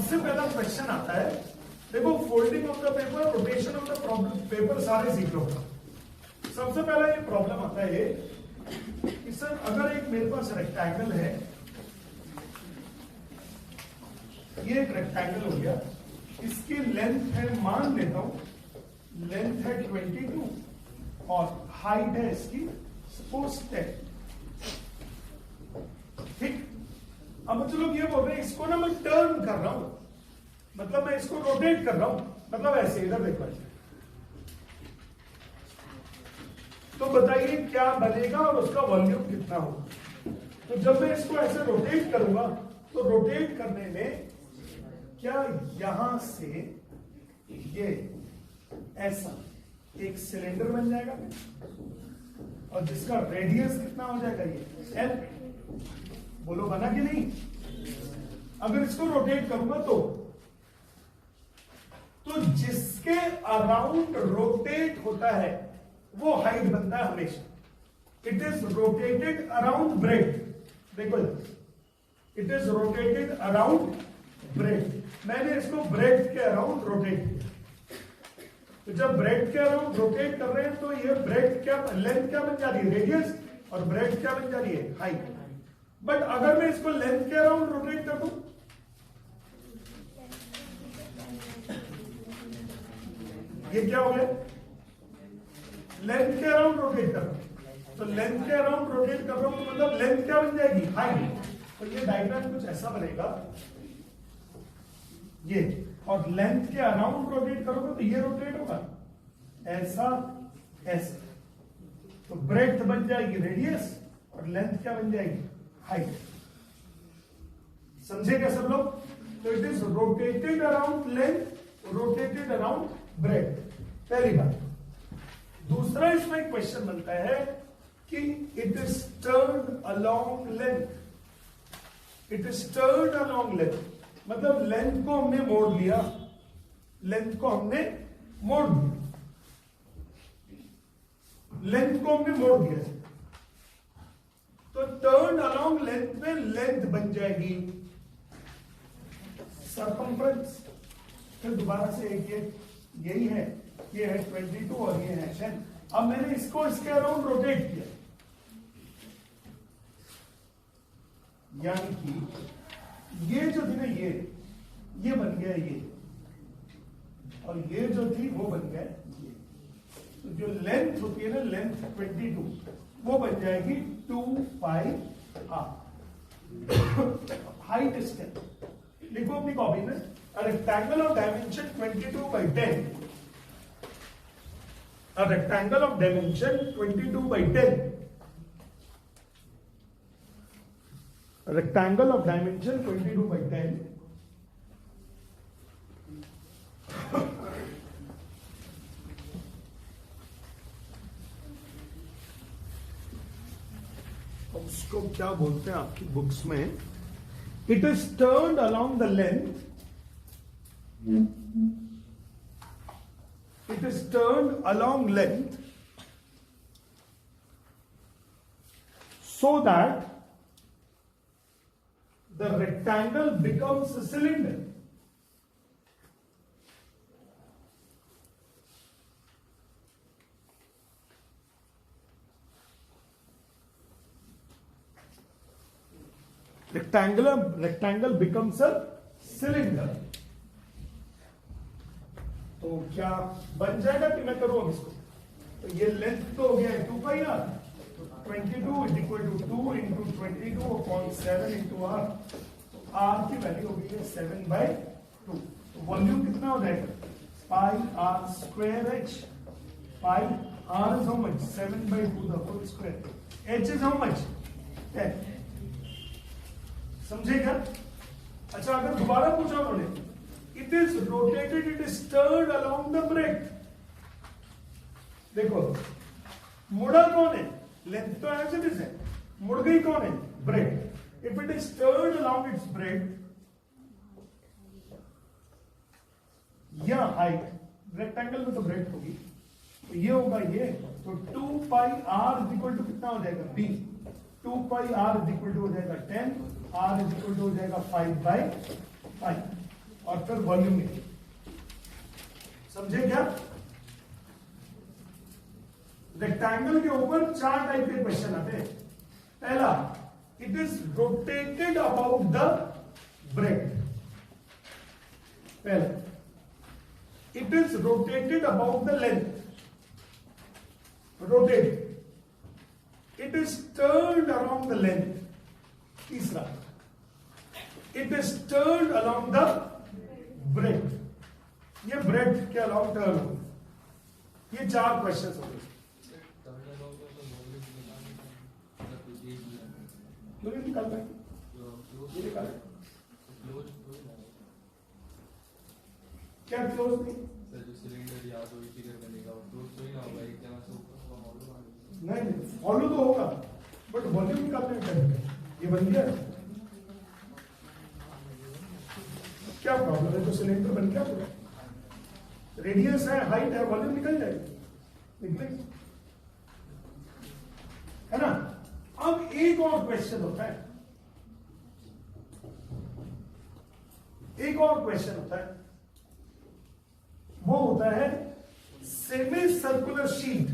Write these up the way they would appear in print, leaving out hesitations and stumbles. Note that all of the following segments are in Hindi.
सबसे पहला क्वेश्चन आता है, देखो folding of the paper, rotation of the paper सारे सीख लो। सबसे पहला ये प्रॉब्लम आता है कि सर अगर एक मेरे पास रेक्टेंगल है, ये एक रेक्टेंगल हो गया, इसकी लेंथ है, मान लेता हूं लेंथ है 22 और हाइट है इसकी सपोज 10। ठीक, अब चलो ये बोल रहे हैं इसको ना मैं टर्न कर रहा हूं, मतलब मैं इसको रोटेट कर रहा हूं, मतलब ऐसे इधर देखो। तो बताइए क्या बनेगा और उसका वॉल्यूम कितना होगा। तो जब मैं इसको ऐसे रोटेट करूंगा तो रोटेट करने में क्या यहां से ये ऐसा एक सिलेंडर बन जाएगा और जिसका रेडियस कितना हो जाएगा, ये एल। बोलो बना कि नहीं। अगर इसको रोटेट करूंगा तो जिसके अराउंड रोटेट होता है वो हाइट बनता है हमेशा। It is rotated around bread. देखो, it is rotated around bread. मैंने इसको ब्रेड के अराउंड रोटेट किया। तो जब ब्रेड के अराउंड रोटेट कर रहे हैं तो ये ब्रेड क्या, लेंथ क्या बन जा रही है, रेडियस, और ब्रेड क्या बन जा रही है, हाइट। बट अगर मैं इसको लेंथ के अराउंड रोटेट कर दूं, ये क्या हो गया, लेंथ के अराउंड रोटेट कर रहा हूं। तो लेंथ के अराउंड रोटेट कर रहा हूं तो मतलब लेंथ क्या बन जाएगी, हाइट। तो ये डायग्राम कुछ ऐसा बनेगा ये, और लेंथ के अराउंड रोटेट करोगे तो ये रोटेट होगा ऐसा ऐसा। तो ब्रेड्थ बन जाएगी रेडियस और लेंथ क्या बन जाएगी, हाइट। समझे क्या सब लोग। तो it is rotated around length, rotated around breadth, पहली बात। दूसरा इसमें क्वेश्चन बनता है कि it is turned along length. It is turned along length, मतलब लेंथ को हमने मोड़ लिया, लेंथ को हमने मोड़ दिया, लेंथ को हमने मोड़ दिया। तो टर्न अलोंग लेंथ में लेंथ बन जाएगी सरकमफ्रेंस। फिर दोबारा से एक यही है, ये है 22 और ये है 10। अब मैंने इसको इसके अराउंड रोटेट किया, यानी कि ये जो थी ना, ये बन गया ये, और ये जो थी वो बन गया ये। तो जो लेंथ होती है ना, लेंथ 22, वो बन जाएगी 2 पाई r। Height is 10। लिखो अपनी कॉपी में, a rectangle of dimension 22 by 10, a rectangle of dimension 22 by 10, a rectangle of dimension 22 by 10 उसको क्या बोलते हैं आपकी बुक्स में, it is turned along the length, it is turned along length so that the rectangle becomes a cylinder. Rectangle becomes a cylinder. तो क्या बन जाएगा कि मैं करूं इसको। तो ये लेंथ तो हो गया 2 pi r, 22 is equal to 2 into 22 upon 7 into r। तो r की वैल्यू हो गई है 7/2। तो वॉल्यूम कितना हो जाएगा, pi r square h। Pi r is how much, 7/2 the whole square. h is how much, 10। समझेगा। अच्छा, अगर दोबारा पूछा उन्होंने, it is rotated, it is turned along the breadth। देखो, मुड़ा कौन है, लेंथ तो एज इट इज है, मुड़ गई कौन है, bread. If it is turned along its breadth या हाइट, रेक्टेंगल में तो ब्रेड होगी, तो ये होगा ये। तो 2 pi r is equal to कितना हो जाएगा, b। 2 pi r is equal to हो जाएगा 10, r इज इक्वल टू हो जाएगा 5/5। और फिर वॉल्यूम निकले। समझे क्या? रेक्टेंगल के ऊपर 4 टाइप के क्वेश्चन आते हैं। पहला, it is rotated about the breadth. पहला, it is rotated about the length. Rotate, it is turned around the length. तीसरा, it is turned around the breadth. ये ब्रेड के अलाउंग टर्न हो। ये 4 क्वेश्चन हो गए। क्यों नहीं निकाल पाए? ये निकाले क्या? क्लोज नहीं सर, जो सिलेंडर या कोई फिगर बनेगा वो क्लोज तो ही ना होगा, एक तरह से ऊपर हॉलो आ जाएगा। नहीं, फॉलो तो होगा बट वॉल्यूम निकालने का टाइम ये बन गया। क्या प्रॉब्लम है? तो सिलेंडर बन गया पूरा, रेडियस है, हाइट है, वॉल्यूम निकल जाएगी, निकलेगी, है ना? अब एक और क्वेश्चन होता है, एक और क्वेश्चन होता है, वो होता है semi circular sheet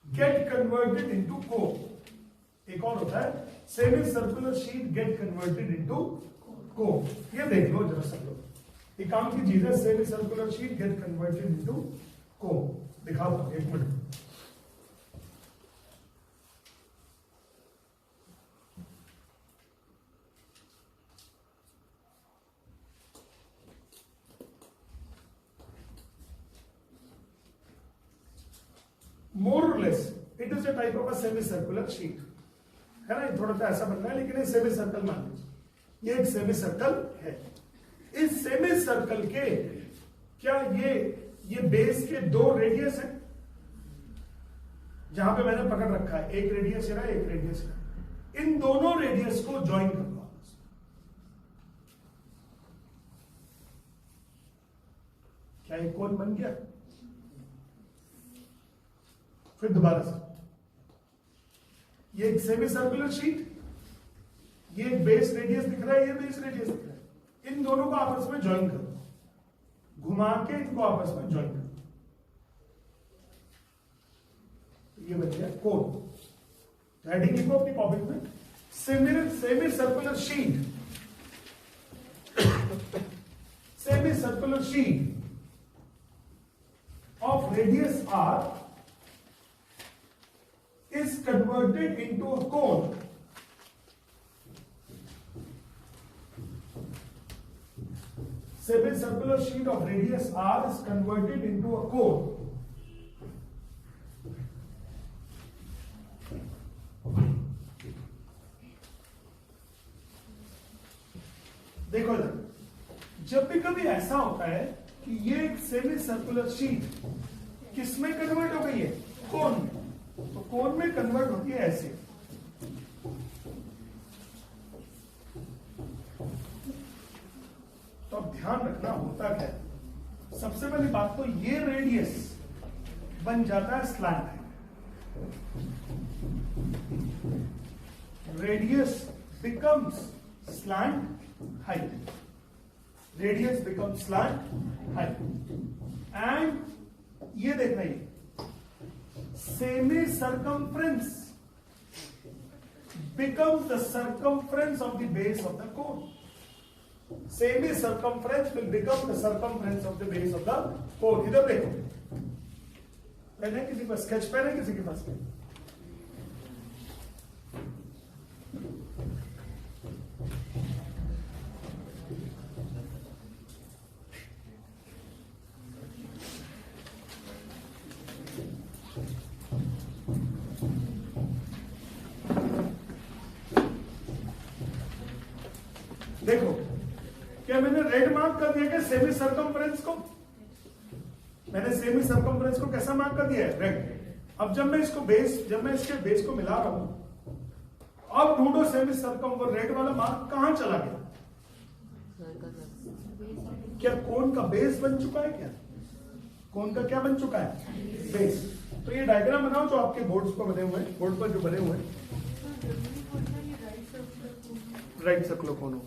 get converted into cone. एक और होता है semi circular sheet get converted into cone. ये देख लो जरा सब लोग, एक काम की चीज है, semi circular sheet get converted into cone. दिखा दो, एक minute. More or less, it is a type of a semicircular sheet, है ना? थोड़ा सा ऐसा बन रहा है, लेकिन ये सेमी सर्कल मान लीजिए, ये एक सेमी सर्कल है। इस सेमी सर्कल के क्या ये बेस के 2 रेडियस हैं, जहां पे मैंने पकड़ रखा है, एक रेडियस है, एक रेडियस है। इन दोनों रेडियस को ज्वाइन कर दो आपस में। क्या एक कोन बन गया? फिर दोबारा से, ये एक सेमी सर्कुलर शीट, ये एक बेस रेडियस दिख रहा है, ये बेस रेडियस दिख रहा है। इन दोनों को आपस में ज्वाइन करो, घुमा के इनको आपस में ज्वाइन करो, ये बन गया कोन। हेडिंग लिखो अपनी कॉपी में, semi circular sheet, semi circular sheet of radius r is converted into a cone. Semicircular sheet of radius r is converted into a cone. देखो जब भी कभी ऐसा होता है कि ये एक सेमी सर्कुलर शीट किसमें कन्वर्ट हो गई है? कोन में। तो कोन में कन्वर्ट होती है ऐसे, तो अब ध्यान रखना होता क्या है। सबसे पहली बात तो ये रेडियस बन जाता है slant height. Radius becomes slant height, radius becomes slant height. And ये देखना, ये semi circumference becomes the circumference of the base of the cone. Semi circumference will become the circumference of the base of the cone. इधर देखो, पेन है किसी के पास? स्केच पेन है किसी के पास? देखो, क्या मैंने रेड मार्क कर दिया क्या सेमी सर्कमफ्रेंस को? मैंने सेमी सर्कमफ्रेंस को कैसा मार्क कर दिया है? रेड। अब जब मैं इसके बेस को मिला रहा हूं, अब ढूंढो सेमी सर्कम, रेड वाला मार्क कहां चला गया? क्या कोन का बेस बन चुका है? क्या कोन का क्या बन चुका है? बेस। तो ये डायग्राम बनाओ जो आपके बोर्ड पर बने हुए हैं, बोर्ड पर जो बने हुए हैं, राइट सर्कुलर कोन हो।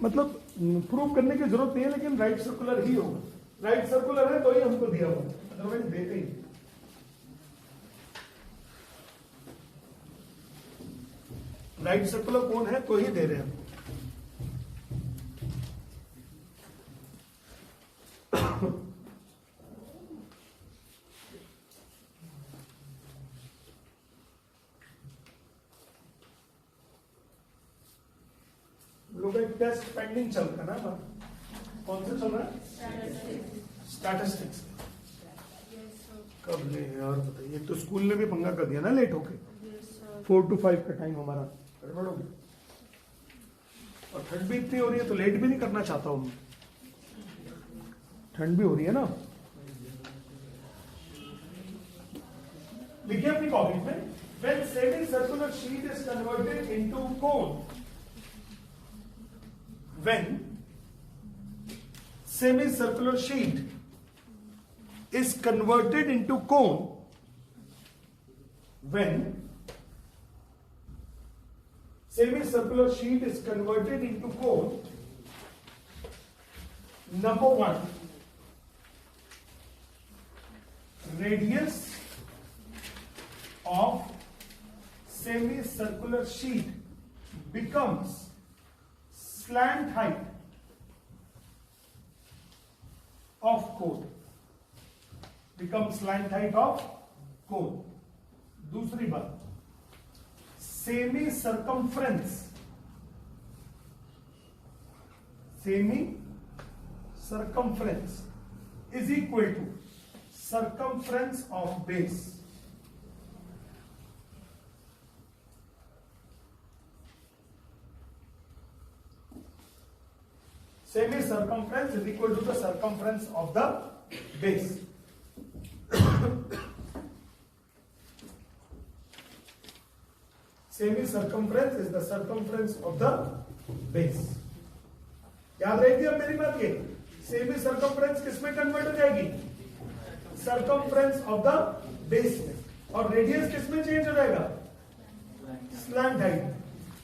मतलब प्रूव करने की जरूरत नहीं है, लेकिन राइट सर्कुलर ही होगा। राइट सर्कुलर है तो ही हमको दिया होगा, अदरवाइज देते ही। राइट सर्कुलर कौन है तो ही दे रहे हैं। लोग एक टेस्ट पेंडिंग चल रहा है ना, कौन सा चल रहा है? स्टैटिस्टिक्स। कब ले यार बताइए, तो स्कूल ने भी पंगा कर दिया ना लेट होके। 4 to 5 का टाइम हमारा गड़बड़ हो गया, और ठंड भी इतनी हो रही है तो लेट भी नहीं करना चाहता हूं। ठंड भी हो रही है ना। लिखिए अपनी कॉपी में, when semi-circular sheet is converted into cone, when semi-circular sheet is converted into cone, when semi-circular sheet is converted into cone, number 1, radius of semicircular sheet becomes slant height of cone, becomes slant height of cone। दूसरी बात, semi circumference is equal to circumference of base। Semi circumference is equal to the circumference of the base। Semi circumference is the circumference of the base। याद रहेगी अब मेरी बात ये, सेमी सर्कमफ्रेंस किसमें कन्वर्ट हो जाएगी? सर्कमफ्रेंस ऑफ द बेस में। और रेडियस किसमें चेंज हो जाएगा? Slant height.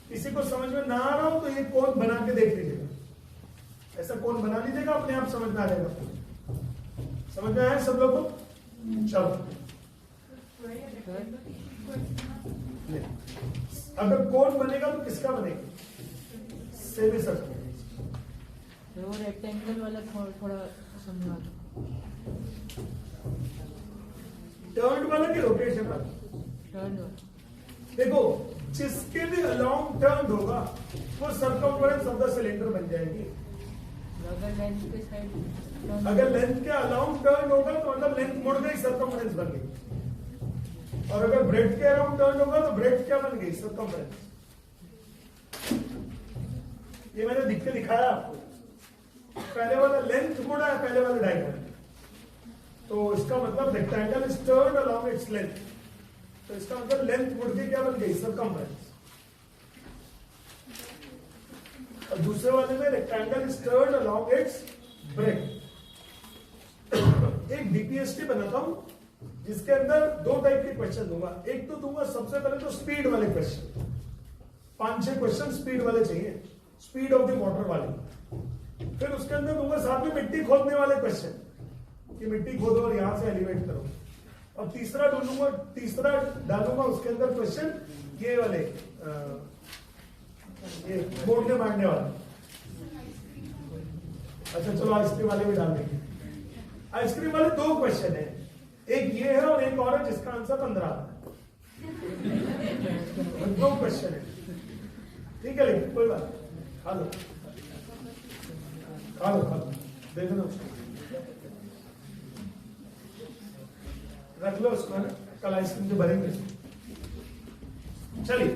किसी को समझ में ना आ रहा हो तो ये कोण बना के देख लीजिएगा, ऐसा कोण बना लीजिएगा, अपने आप समझ में आ जाएगा। समझ में आया सब लोगों को? चलो, अगर कोण बनेगा तो किसका बनेगा? Semi circumference. वो रेक्टेंगल वाला थोड़ा समझा दो। टर्न वाला कि रोटेशन वाला? टर्न। देखो, जिसके भी अलोंग टर्न होगा वो सर्कमफ्रेंस ऑफ द सिलेंडर बन जाएगी। अगर लेंथ के साइड, अगर लेंथ के अलाउंड टर्न होगा तो मतलब लेंथ मुड़ गई, सर्कमफ्रेंस बन गई। और अगर ब्रेड्थ के अराउंड टर्न होगा तो ब्रेड्थ क्या बन गई? सर्कमफ्रेंस। ये मैंने लिख के दिखाया आपको। पहले वाला लेंथ मुड़ा है, पहले वाला डायगोनल, तो इसका मतलब rectangle is turned along its length, तो इसका मतलब लेंथ मुड़ के क्या बन गई? सर्कमफ्रेंस। और दूसरे वाले में rectangle is turned along it's breadth. एक डीपीएसटी बनाता हूं जिसके अंदर 2 टाइप के क्वेश्चन दूंगा। एक तो दूंगा सबसे पहले तो स्पीड वाले क्वेश्चन, 5-6 क्वेश्चन स्पीड वाले चाहिए, स्पीड ऑफ द मोटर वाले। फिर उसके अंदर दूंगा साथ में मिट्टी खोदने वाले क्वेश्चन, कि मिट्टी खोदो और यहां से एलिवेट करो। और तीसरा डालूंगा उसके अंदर क्वेश्चन ये वाले, ये मोड़ने मारने वाले। अच्छा चलो, आइसक्रीम वाले भी डाल देंगे। आइसक्रीम वाले 2 क्वेश्चन है, एक ये है और एक और है जिसका आंसर 15 आता है। 2 क्वेश्चन है, ठीक है, लेकिन कोई बात नहीं, खा लो देखो ना उसको, रख लो उसको, है कल आइसक्रीम जो भरेंगे। चलिए,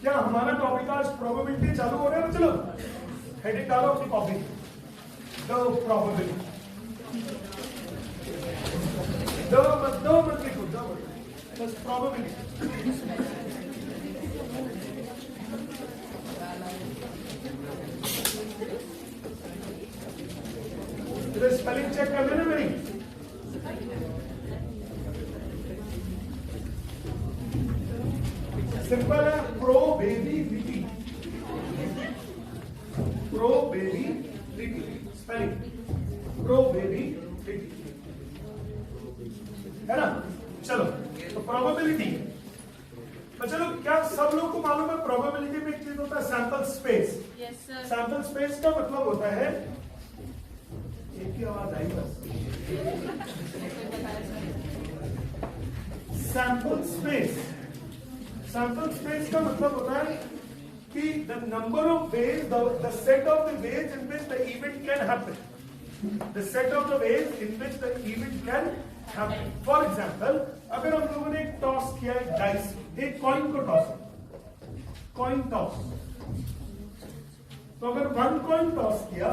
क्या हमारा टॉपिक आज प्रोबेबिलिटी चालू हो रहा है? चलो हेडिंग डालो अपनी कॉपी, द प्रोबेबिलिटी। दो मत लिखो, बस प्रोबेबिलिटी। स्पेलिंग चेक कर लेना मेरी। सिंपल है, प्रोबेबिलिटी। प्रोबेबिलिटी स्पेलिंग प्रोबेबिलिटी है ना। चलो तो प्रोबेबिलिटी, तो चलो क्या सब लोग को मालूम है प्रोबेबिलिटी में एक चीज होता है sample space. Yes sir. Sample space का मतलब होता है, एक ही आवाज आई बस, सैंपल स्पेस, सैंपल स्पेस का मतलब होता है कि the number of ways, the set of the ways in which the event can happen, the set of the ways in which the event can happen. For example, अगर हम लोगों ने एक टॉस किया है डाइस, एक कॉइन को टॉस, कॉइन टॉस, तो अगर 1 कॉइन टॉस किया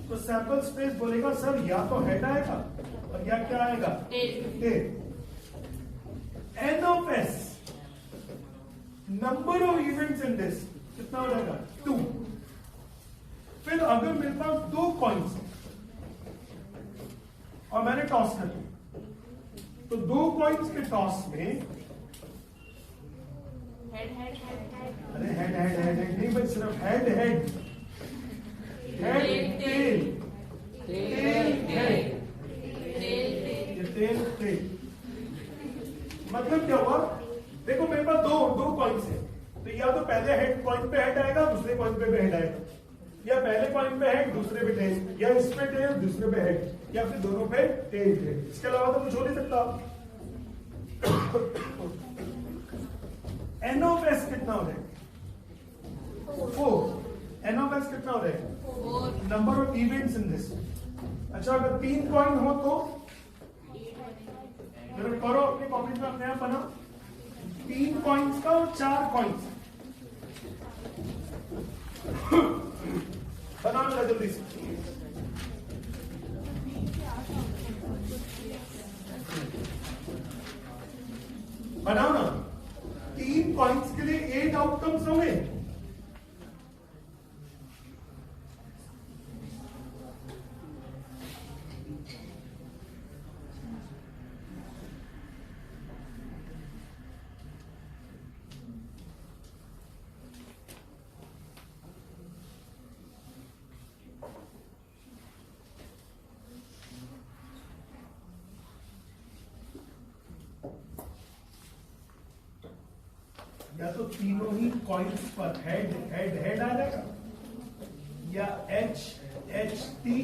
तो सैंपल स्पेस बोलेगा सर या तो हेड आएगा और या क्या आएगा, tail. N of S, number of events in this कितना हो जाएगा, 2। फिर अगर मेरे पास 2 कॉइन्स और मैंने टॉस कर दिया, तो 2 कॉइन्स के टॉस में हेड हेड हेड हेड। अरे हेड हेड हेड हेड नहीं बस सिर्फ head head head tail tail head tail tail. मतलब क्या हुआ, देखो मेरे पास दो कॉइन्स है, तो या तो पहले हेड कॉइन पे हेड आएगा, दूसरे कॉइन पे हेड आएगा, या पहले कॉइन पे हेड दूसरे पे टेल, या इस पे टेल दूसरे पे हेड, या फिर दोनों पे टेल टेल। इसके अलावा तो कुछ हो नहीं सकता। एन ऑफ एस कितना हो जाएगा, 4। एन ऑफ एस कितना हो जाएगा, number of events in this. अच्छा अगर 3 कॉइन हो तो करो अपनी कॉपी में अपने आप बनाओ, 3 कॉइन्स का और 4 कॉइन्स बनाओ जल्दी से। बनाओ ना, 3 कॉइन्स के लिए 8 आउटकम्स होंगे। या तो तीनों ही कॉइन्स पर हेड हेड हेड आ जाएगा, या एच एच टी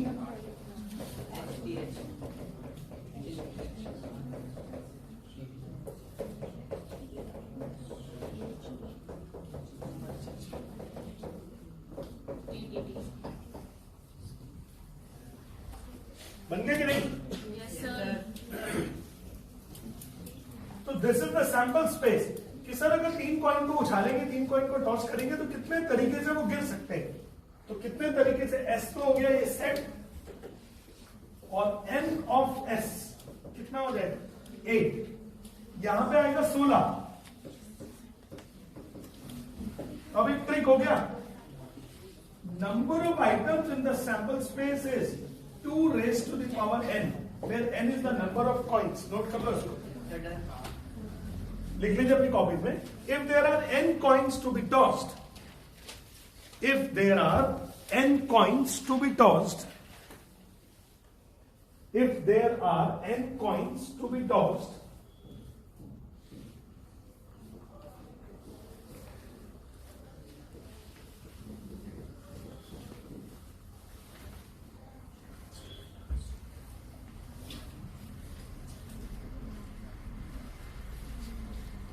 बन गए कि नहीं। Yes sir. तो this is the sample space कि सर अगर 3 कॉइन को उछालेंगे, 3 कॉइन को टॉस करेंगे तो कितने तरीके से वो गिर सकते हैं। तो कितने तरीके से, एस तो हो गया ये सेट, और एन ऑफ एस कितना हो जाएगा 8, यहां पे आएगा 16। अब एक ट्रिक हो गया, number of items in the sample space is 2 raised to the power n, where n is the number of coins. Note कर लो इसको, लिख लीजिए अपनी कॉपी में। If there are n coins to be tossed, if there are n coins to be tossed, if there are n coins to be tossed,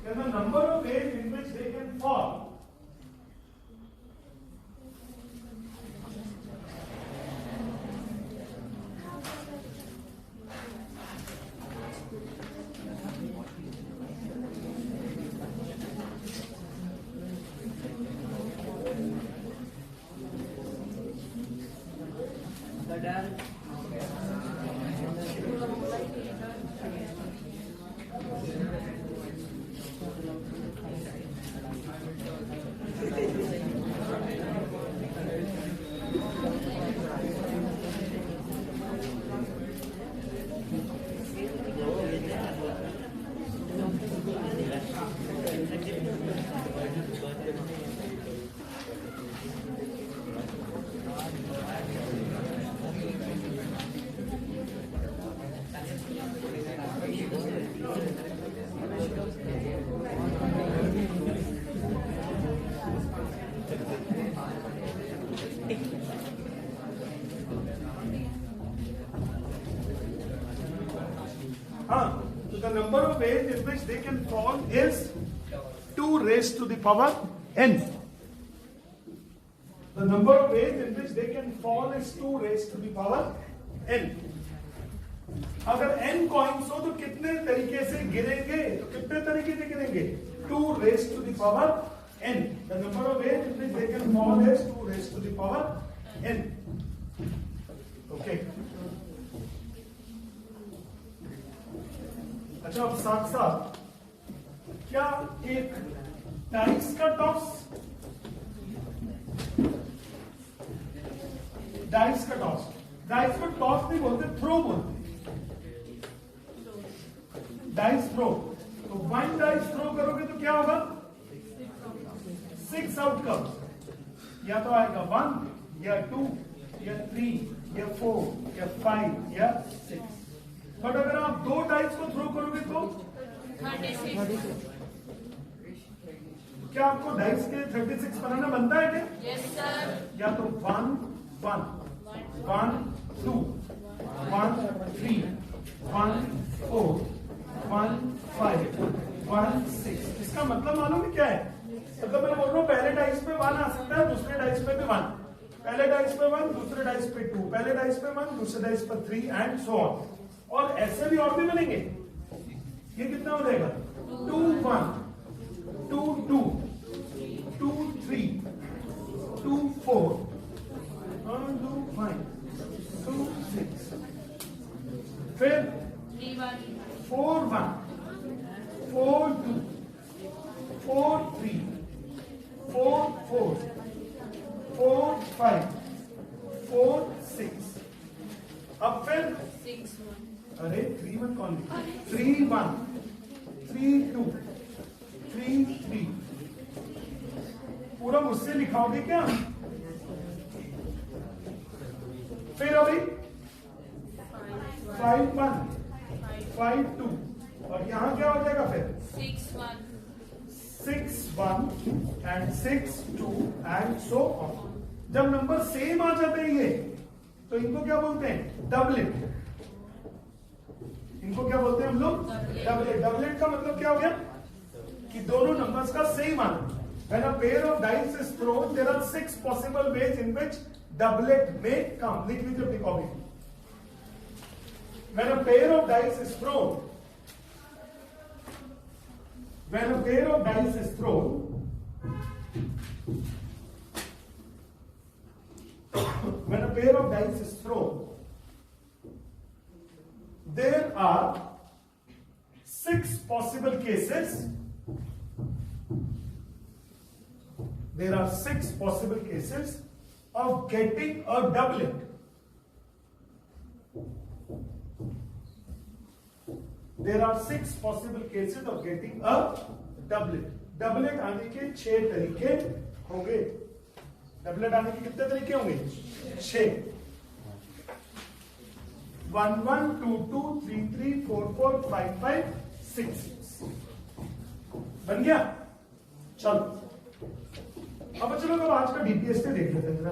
then the number of ways in which they can fall हाँ, तो the number of ways in which they can fall is 2 raised to the power n. The number of ways in which they can fall is 2 raised to the power n. अगर n कॉइन्स हो तो कितने तरीके से गिरेंगे? तो कितने तरीके से गिरेंगे? 2 raised to the power n. The number of ways in which they can fall is 2 raised to the power n. Okay. अच्छा, अब साथ साथ क्या एक डाइस का टॉस, डाइस का टॉस, डाइस को टॉस नहीं बोलते, थ्रो बोलते, डाइस थ्रो। तो 1 डाइस थ्रो करोगे तो क्या होगा? 6 आउटकम्स, या तो आएगा 1 या 2 या 3 या 4 या 5 या 6। बट अगर आप 2 डाइस को थ्रो करोगे तो 36। क्या आपको डाइस के 36 बनाना बनता है क्या? Yes sir. या तो 1 1 1 2 1 3 1 4 1 5 1 6। इसका मतलब मालूम है क्या है? मतलब मैं बोल रहा हूँ पहले डाइस पे 1 आ सकता है, दूसरे डाइस पे भी 1, पहले डाइस पे 1, दूसरे डाइस पे 2, पहले डाइस पे 1, दूसरे डाइस पे 3 एंड सो ऑन। और ऐसे भी और भी बनेंगे। ये कितना हो जाएगा? 2 1 2 2 2 3 2 4 2 5 2 6, फिर 3 1 4 1 4 2 4 3 4 4 4 5 4 6। अब फिर 6 1। अरे 3 1 कौन? 3 1 3 2 3 3। पूरा मुझसे लिखाओगे क्या? फिर अभी 5 1 5 2, और यहां क्या हो जाएगा फिर? 6 1 6 1 एंड 6 2 एंड सो ऑन। जब नंबर सेम आ जाते हैं ये, तो इनको क्या बोलते हैं? डबलेट। इनको क्या बोलते हैं हम लोग? डबलेट। डबलेट का मतलब क्या हो गया? कि दोनों नंबर्स का सेम आना। When a pair of dice is thrown, there are 6 possible ways in which doublet may come. लिख लीजिए अपनी copy. When a pair of dice is thrown, when a pair of dice is thrown, when a pair of dice is thrown, there are 6 possible cases. There are 6 possible cases of getting a doublet. There are 6 possible cases of getting a doublet. Doublet आने के 6 तरीके होंगे। Doublet आने के कितने तरीके होंगे? 6। 1 1 2 2 3 3 4 4 5 5 6 6। बन गया? चलो अब चलो तो आज का डीपीएसटी देख लेते हैं जरा।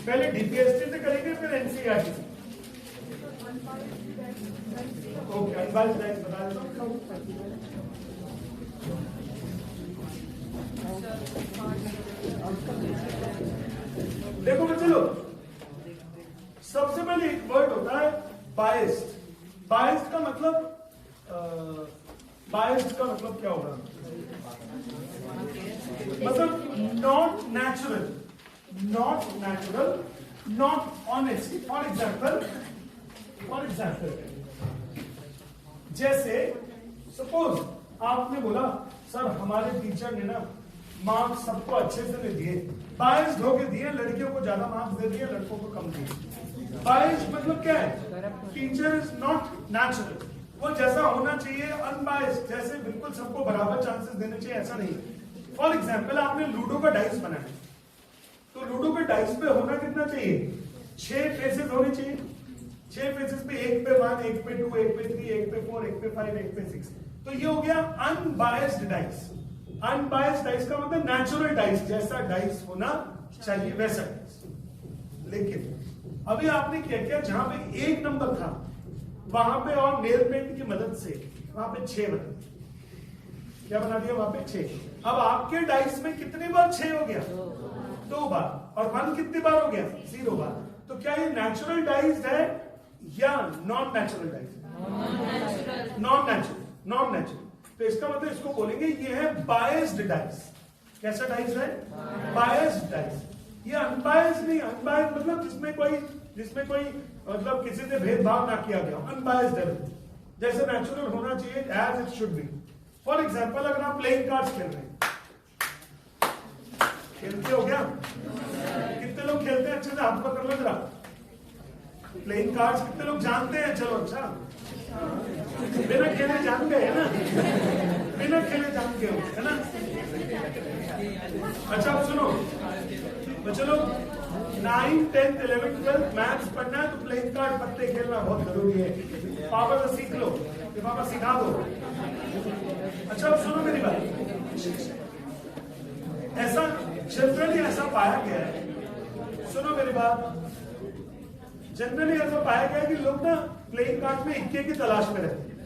पहले डीपीएसटी से करेंगे, फिर एनसीईआरटी से। ओके, अनबाइस्ड डाइस बता देता हूं। देखो बच्चों, सबसे पहले एक वर्ड होता है बायस्ड। बायस्ड का मतलब बायस्ड का मतलब क्या होगा? मतलब not natural, not natural, not honest. For example जैसे सपोज आपने बोला सर हमारे टीचर ने ना मार्क्स सबको अच्छे से नहीं दिए, बायस्ड होके दिए, लड़कियों को ज्यादा मार्क्स दे दिए, लड़कों को कम दिए। बायस्ड मतलब क्या है? टीचर इज नॉट नेचुरल, वो जैसा होना चाहिए अनबायस्ड, जैसे बिल्कुल सबको बराबर चांसेस देने चाहिए, ऐसा नहीं। फॉर एग्जाम्पल आपने लूडो का डाइस बनाया, तो लूडो के डाइस पे होना कितना चाहिए? 6 फेसेस होने चाहिए। 6 फेसेस पे, एक पे 1, एक पे 2, एक पे 3, एक पे 4, एक पे 5, एक पे 6। तो ये हो गया अनबायस्ड डाइस। अनबायस्ड डाइस का मतलब नेचुरल डाइस, जैसा डाइस होना चाहिए वैसा डाइस। लेकिन अभी आपने क्या किया, जहां पे एक नंबर था वहां पे और नेल पेंट की मदद से वहां पे 6 बना दिया। क्या बना दिया वहां पे 6। अब आपके डाइस में कितनी बार 6 हो गया? 2 बार। और 1 कितनी बार हो गया? 0 बार। तो क्या ये नेचुरल डाइस है या non natural dice? Non natural. Non natural. तो इसका मतलब इसको बोलेंगे ये है बायस्ड डाइस। कैसा डाइस है? Biased dice. ये अनबायस्ड नहीं। अनबायस्ड मतलब जिसमें कोई मतलब किसी से भेदभाव ना किया गया। अनबायस्ड है, जैसे नेचुरल होना चाहिए, as it should be. For example अगर आप प्लेइंग कार्ड्स खेल रहे हैं, खेलते हो क्या? कितने लोग खेलते हैं? अच्छे से हाथ पकड़ लो जरा। प्लेइंग कार्ड्स कितने लोग जानते हैं? चलो अच्छा, बिना खेले जानते हैं ना, बिना खेले जानते हो है ना। अच्छा अब सुनो बच्चों लोग, 9, 10, 11, 12 मैथ्स पढ़ना है तो प्लेइंग कार्ड पत्ते खेलना बहुत जरूरी है। पापा से सीख लो, कि पापा सिखा दो। अच्छा अब सुनो मेरी बात, ऐसा जनरली ऐसा पाया गया है, सुनो मेरी बात, जनरली ऐसा पाया गया है कि लोग ना प्लेइंग कार्ड में इक्के की तलाश में रहते हैं,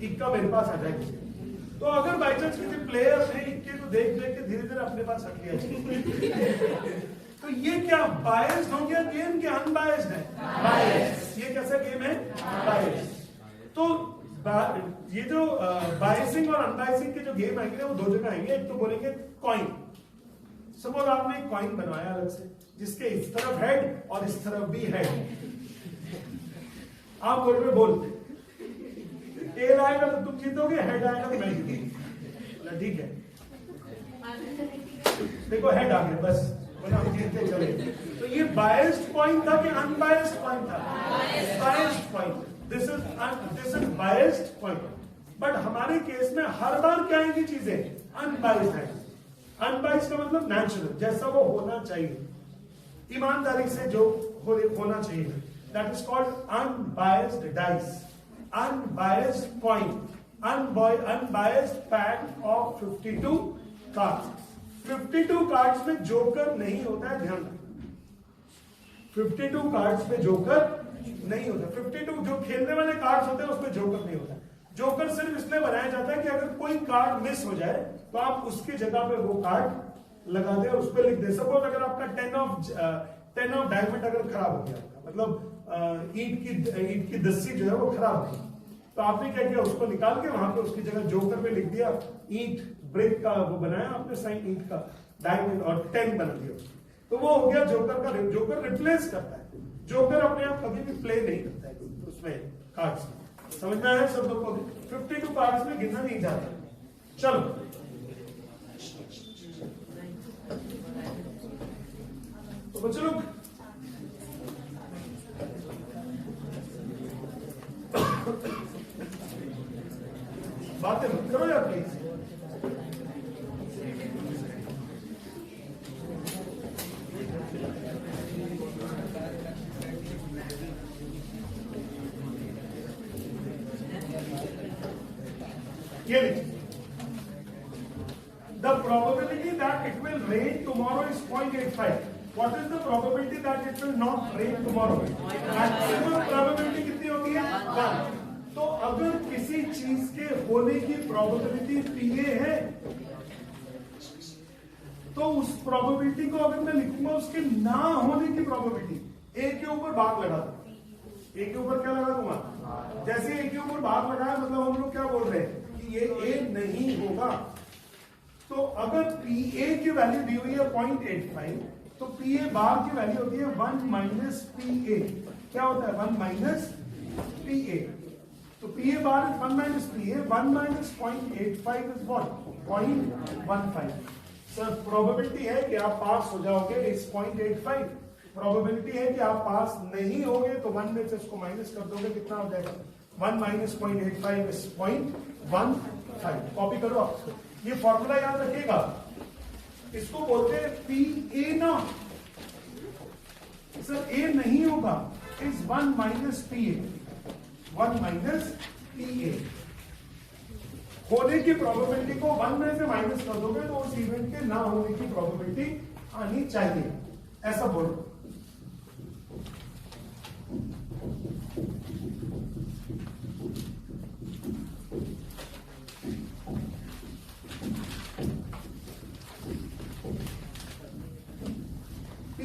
इक्का मेरे पास आ जाएगी। तो अगर बाई चांस किसी प्लेयर ने इक्के को देख के धीरे धीरे अपने पास रख लिया तो ये क्या बायस्ड हो गया गेम? क्या अनबायस्ड है? बायस्ड। ये कैसा गेम है? बायस्ड। तो ये जो बायसिंग और अनबायसिंग के जो गेम आएंगे ना वो 2 जगह आएंगे। एक तो बोलेंगे कॉइन। सपोज आपने एक कॉइन बनवाया अलग से, जिसके इस तरफ हेड और इस तरफ भी हेड। आप बोल रहे बोल टेल आएगा तो तुम जीतोगे, हेड आएगा तो मैं जीतूंगा। ठीक है, देखो हेड आ गया, बस हम जीतते चले। तो ये बायस्ड पॉइंट था कि अनबायस्ड पॉइंट था? Biased point. This is biased point. But हमारे केस में हर बार क्या है कि चीजें अनबायस्ड है। अनबायस्ड का मतलब नेचुरल, जैसा वो होना चाहिए, ईमानदारी से जो होना चाहिए। That is called unbiased dice, unbiased point, unbiased pack of 52 cards. 52 cards में जोकर नहीं होता है, ध्यान रखना। 52 कार्ड्स में जोकर नहीं होता। 52 जो खेलने वाले कार्ड्स होते हैं उसमें जोकर नहीं होता। जोकर सिर्फ इसलिए बनाया जाता है कि अगर कोई कार्ड मिस हो जाए तो आप उसकी जगह पे वो कार्ड लगा दे और उस पर लिख दे। सपोज अगर आपका 10 ऑफ डायमंड अगर खराब हो गया, मतलब ईंट की दस्सी जो है वो खराब हो गई, तो आपने क्या किया, उसको निकाल के वहां पे उसकी जगह जोकर पे लिख दिया, ईंट ब्रेक का वो बनाया आपने साइन, ईंट का डायमंड और 10 बना दिया। तो वो हो गया जोकर का। जोकर रिप्लेस करता है। जोकर अपने आप कभी भी प्ले नहीं करता है उसमें कार्ड्स में। समझ में आया सब लोगों को? 52 कार्ड्स में गिनना नहीं जाता। चलो तो बच्चों लोग बातें मत करो यार प्लीज। ये लिखिए, the probability that it will rain tomorrow is 0.85. What is the probability that it will not rain tomorrow? Maximum probability कितनी होती है? 1. तो अगर किसी चीज के होने की प्रोबेबिलिटी PA है तो उस प्रोबेबिलिटी को अगर मैं लिखूंगा उसके ना होने की प्रोबेबिलिटी, A के ऊपर भाग लगा दूं। A के ऊपर क्या लगा दूंगा? जैसे A के ऊपर भाग लगाया मतलब हम लोग क्या बोल रहे हैं कि ये A नहीं होगा। तो अगर PA की वैल्यू दी हुई है 0.85 तो PA बार की वैल्यू होती है 1 माइनस PA। क्या होता है? 1 माइनस PA। तो PA bar is 1 minus PA। 1 minus 0.85 is what? 0.15। Sir probability है कि आप पास हो जाओगे इस 0.85, प्रोबेबिलिटी है कि आप पास नहीं होगे तो 1 में से इसको माइनस कर दोगे, कितना हो जाएगा? 1 माइनस 0.85 इज 0.15। कॉपी करो आप, ये फॉर्मूला याद रखिएगा। इसको बोलते हैं PA ना। सर A नहीं होगा, is 1 minus PA। 1 minus PA होने की प्रोबेबिलिटी को 1 में से माइनस कर दोगे तो उस इवेंट के ना होने की प्रोबेबिलिटी आनी चाहिए, ऐसा बोलो।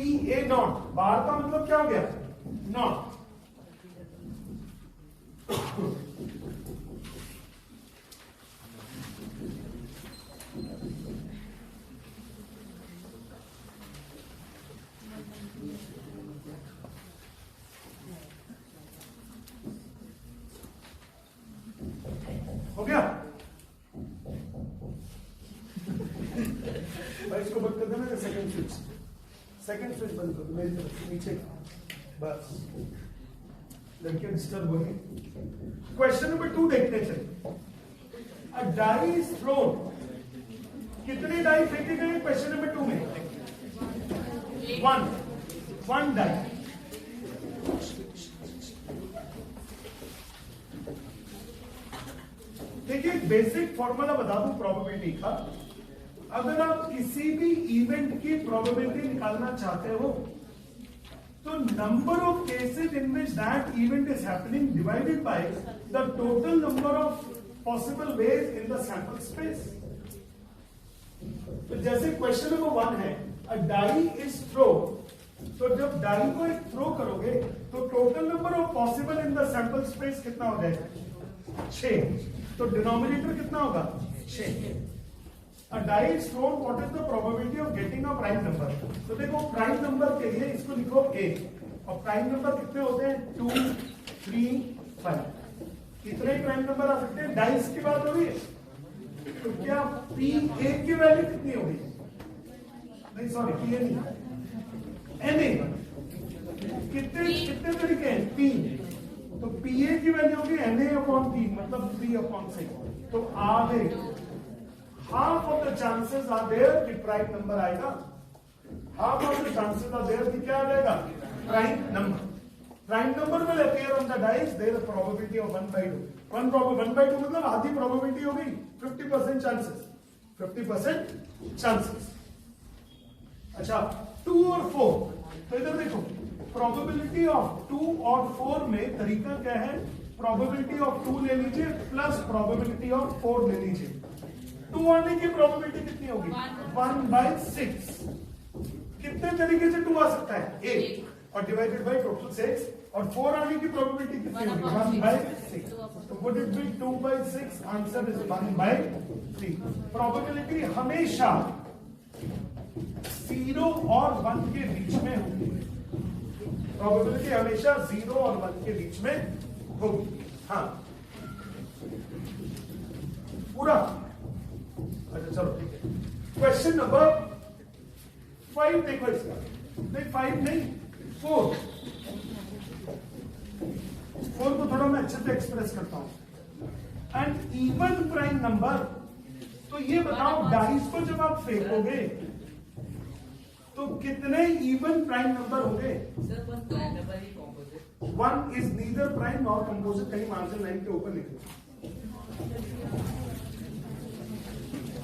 पी ए नॉट, बाहर का मतलब क्या हो गया, नॉट। हो गया भाई, इसको बंद कर देना, सेकंड स्विच बंद कर दो मेरी तरफ नीचे, बस लड़के डिस्टर्ब हो गए। क्वेश्चन नंबर 2 देखते चले। अ डाई इज थ्रोन, कितने डाई फेंके गए क्वेश्चन नंबर 2 में, वन डाई। देखिए बेसिक फॉर्मूला बता दूं प्रोबेबिलिटी का, अगर आप किसी भी इवेंट की प्रोबेबिलिटी निकालना चाहते हो तो number of cases in which that event is happening divided by the total number of possible ways in the sample space. तो जैसे क्वेश्चन नंबर 1 है, अ डाई इज थ्रो, तो जब डाई को एक थ्रो करोगे तो total number of possible in the sample space कितना हो जाएगा, 6। तो डिनोमिनेटर कितना होगा, 6। A die is thrown, what is the probability of getting a prime number? तो देखो प्राइम नंबर के लिए इसको लिखो a, और प्राइम नंबर कितने होते हैं, 2, 3, 5। कितने प्राइम नंबर आ सकते हैं, डाइस की बात हो रही है, तो क्या p a की वैल्यू कितनी होगी, नहीं सॉरी p a नहीं, n a। कितने तरीके हैं, 3, तो p a की वैल्यू होगी n a अपॉन 3, मतलब 3 अपॉन 6। तो आधे, half of the chances are there कि प्राइम नंबर आएगा, half of the chances are there कि क्या आ जाएगा, prime number will appear on the dice, there is probability of 1/2। 1/2 मतलब आधी प्रोबेबिलिटी होगी, 50% चांसेस, 50% चांसेस। अच्छा 2 और 4, तो इधर देखो प्रोबेबिलिटी ऑफ 2 और 4 में तरीका क्या है, प्रोबेबिलिटी ऑफ 2 ले लीजिए प्लस प्रोबेबिलिटी ऑफ 4 ले लीजिए। 2 आने की प्रोबेबिलिटी कितनी होगी, 1/6। कितने तरीके से 2 आ सकता है, 1, और डिवाइडेड बाय टोटल 6, और 4 आने की प्रोबेबिलिटी कितनी होगी, 1/6। तो would it be 2/6, answer is 1/3। Probability हमेशा 0 और 1 के बीच में होगी, प्रोबेबिलिटी हमेशा 0 और 1 के बीच में होगी। हाँ पूरा, अच्छा चलो ठीक है। क्वेश्चन नंबर 5 देखो इसका, नहीं 5 नहीं 4 को थोड़ा मैं अच्छे से एक्सप्रेस करता हूं। एंड इवन प्राइम नंबर, तो ये बताओ डाइस को जब आप फेंकोगे तो कितने इवन प्राइम नंबर होंगे, 1 is neither prime nor composite, कहीं मार्जिन लाइन के ऊपर लिखो।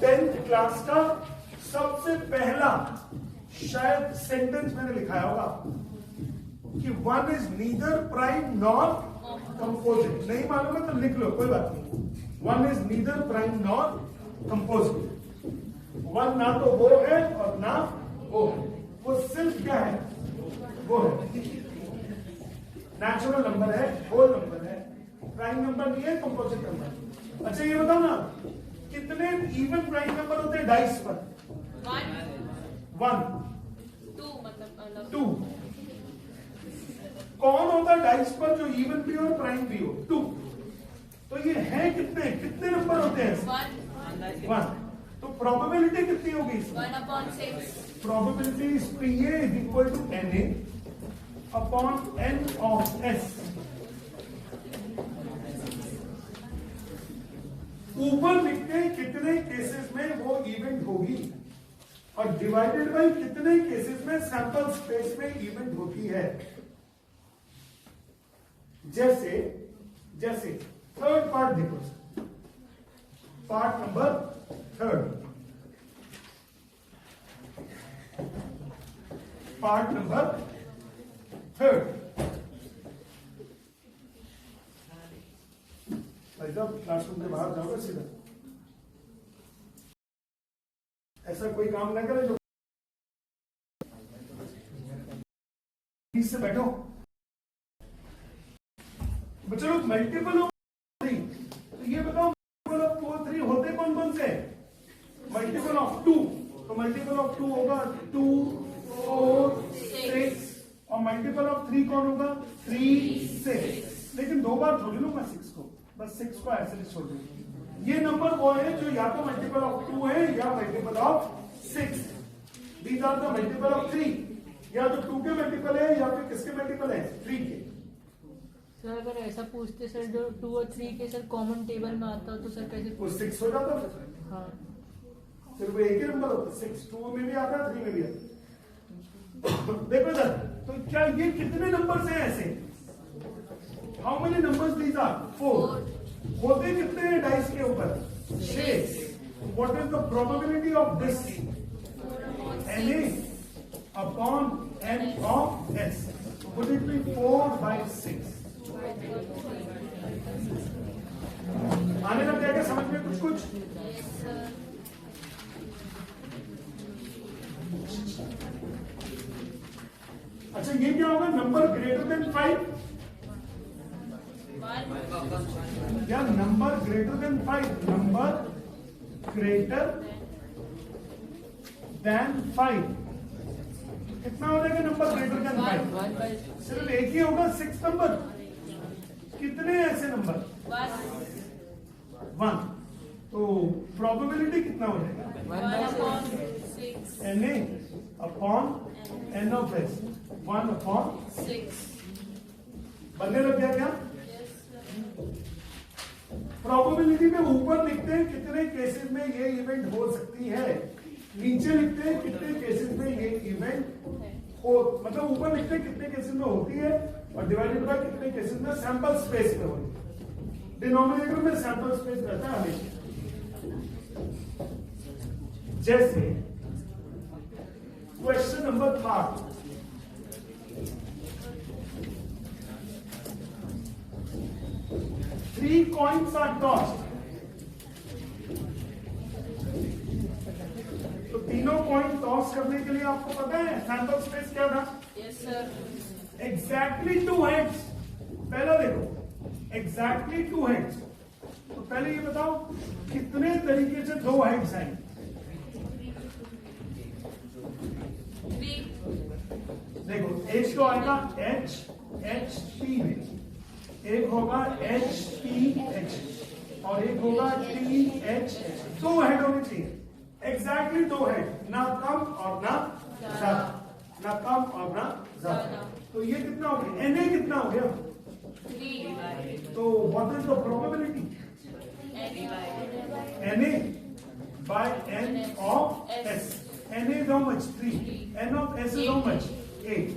10th क्लास का सबसे पहला शायद सेंटेंस मैंने लिखाया होगा कि 1 is neither prime nor composite. नहीं मालूम है तो लिख लो, कोई बात नहीं। 1 is neither prime nor composite. 1 ना तो वो है और ना वो है, वो सिर्फ क्या है, वो है नेचुरल नंबर है, होल नंबर है, प्राइम नंबर नहीं है, कंपोजिट नंबर। अच्छा ये बताओ ना कितने इवन प्राइम नंबर होते हैं डाइस पर, 1, 2। कौन होता है डाइस पर जो इवन भी हो और प्राइम भी हो, 2। तो ये है कितने नंबर होते हैं, 1। तो प्रोबेबिलिटी कितनी होगी, 1/6। Probability is PA is equal to NA upon N of S। ऊपर लिखते हैं कितने केसेस में वो इवेंट होगी और डिवाइडेड बाय कितने केसेस में सैंपल स्पेस में इवेंट होती है। जैसे थर्ड पार्ट देखो, पार्ट नंबर 3, पार्ट नंबर 3। भाई साहब क्लासरूम के बाहर जाओगे सीधा, ऐसा कोई काम ना करे जो प्लीज से बैठो बच्चों लोग। मल्टीपल ऑफ 3, तो ये बताओ मल्टीपल ऑफ 2 और 3 होते कौन कौन से? मल्टीपल ऑफ 2, तो मल्टीपल ऑफ 2 होगा 2, 4, 6, और मल्टीपल ऑफ 3 कौन होगा? 3, 6। लेकिन दो बार थोड़ी लूंगा 6 को, बस 6 को ऐसे छोड़ दूंगा। ये नंबर वो है जो या तो मल्टीपल ऑफ 2 है या multiple of 6। These are the multiple of 3, या तो 2 के मल्टीपल है या फिर किसके मल्टीपल है? 3 के। सर अगर ऐसा पूछते सर जो 2 और 3 के सर कॉमन टेबल में आता हो तो सर कैसे? वो 6 हो जाता है। हाँ सिर्फ एक ही नंबर होता है, 6 2 में भी आता है, 3 में भी आता है। देखो सर, तो क्या ये कितने नंबर हैं ऐसे? How many numbers these are? 4। होते कितने हैं डाइस के ऊपर? 6। What is the probability of this? Na upon n of s. Would it be 4/6? आने लग जाएगा समझ में कुछ कुछ? अच्छा ये क्या होगा? नंबर ग्रेटर देन 5 या number greater than 5? Number greater than 5 कितना हो जाएगा? नंबर ग्रेटर देन 5 सिर्फ एक ही होगा, 6 नंबर। कितने ऐसे नंबर? 1। तो प्रोबेबिलिटी कितना हो जाएगा? Na upon n of s, 1/6। बनने लग गया क्या? प्रोबेबिलिटी में ऊपर लिखते हैं कितने केसेस में ये इवेंट हो सकती है, नीचे लिखते हैं कितने केसेस में ये इवेंट हो, मतलब ऊपर लिखते हैं कितने केसेस में होती है और डिवाइडेड बाय कितने केसेस में सैंपल स्पेस में होती है। डिनोमिनेटर में सैंपल स्पेस रहता है हमेशा। जैसे question number 3, three coins are tossed. तो तीनों कॉइन टॉस करने के लिए आपको पता है सैंपल स्पेस क्या था? Yes sir. Exactly 2 heads. पहला देखो, एग्जैक्टली 2 हेड्स। तो पहले ये बताओ कितने तरीके से 2 हेड्स आएंगे? देखो एक तो आएगा H H P में, एक होगा H P H और एक होगा T H H। 2 हेड होने चाहिए, एग्जैक्टली 2 हेड, ना कम और ना ज्यादा, ना कम और ना ज्यादा। तो ये कितना हो गया? Na कितना हो गया? 3। तो what is the probability? Na by n of s. Na is how much? 3. n of s is how much? 8।